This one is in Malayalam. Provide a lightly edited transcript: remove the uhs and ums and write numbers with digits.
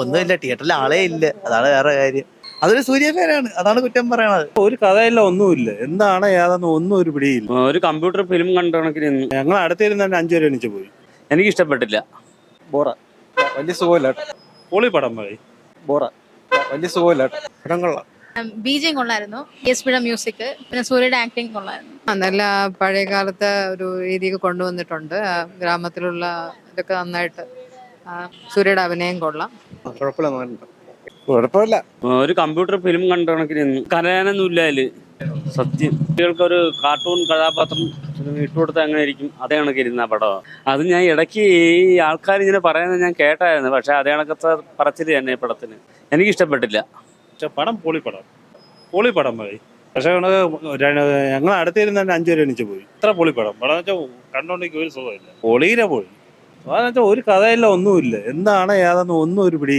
ഒന്നുമില്ല, തിയേറ്ററിൽ ആളേ ഇല്ല, അതാണ് വേറെ കാര്യം. അതൊരു സൂര്യ ഫാനാണ്, അതാണ് കുറ്റം പറയണത്. ഒരു കഥയില്ല, ഒന്നുമില്ല. എന്താണ് ഏതാന്ന് ഒന്നും ഒരു പിടിയില്ല. ഒരു കമ്പ്യൂട്ടർ ഫിലിം കണ്ട കണക്കിന് ഞങ്ങൾ അടുത്തിരുന്ന് തന്നെ 5 പേര് എണീച്ച് പോയി. എനിക്ക് ഇഷ്ടപ്പെട്ടില്ല. ബോറ, വലിയ സുഖമില്ല. പൊളി പടം പോയി. ബോറ, വലിയ സുഖമില്ല. പടം കൊള്ളാം. ബിജിഎം കൊള്ളായിരുന്നു, എസ് മ്യൂസിക്, പിന്നെ സൂര്യയുടെ ആക്ടിങ് കൊള്ളായിരുന്നു. നല്ല പഴയ കാലത്തെ ഒരു രീതിയൊക്കെ കൊണ്ടുവന്നിട്ടുണ്ട്. ഗ്രാമത്തിലുള്ള ഇതൊക്കെ നന്നായിട്ട്. സൂര്യയുടെ അഭിനയം കൊള്ളാം. കുഴപ്പമില്ല. ഒരു കമ്പ്യൂട്ടർ ഫിലിം കണ്ട കണക്കിന് കരയാനൊന്നും ഇല്ല അതില്. സത്യം, കുട്ടികൾക്കൊരു കാർട്ടൂൺ കഥാപാത്രം ഇട്ടുകൊടുത്താൽ അങ്ങനെ ഇരിക്കും, അതേ കണക്കിരുന്ന പടം. അത് ഞാൻ ഇടയ്ക്ക് ഈ ആൾക്കാർ ഇങ്ങനെ പറയുന്നത് ഞാൻ കേട്ടായിരുന്നു, പക്ഷെ അതേ കണക്കത്തെ പറച്ചില് തന്നെ പടത്തിന് എനിക്ക് ഇഷ്ടപ്പെട്ടില്ല. പക്ഷെ പടം പൊളി പടം പോയി. പക്ഷെ ഞങ്ങൾ അടുത്തിരുന്ന് തന്നെ 5 പേര് എണീച്ച് പോയി. ഇത്ര പൊളി പടം വെച്ചാൽ കണ്ടോണ്ടെങ്കിൽ ഒരു സുഖമില്ല. പൊളിയിലെ പോയി. അതെന്ന് വെച്ചാൽ ഒരു കഥയില്ല, ഒന്നുമില്ല. എന്താണ് ഏതാന്ന് ഒന്നും ഒരു പിടി.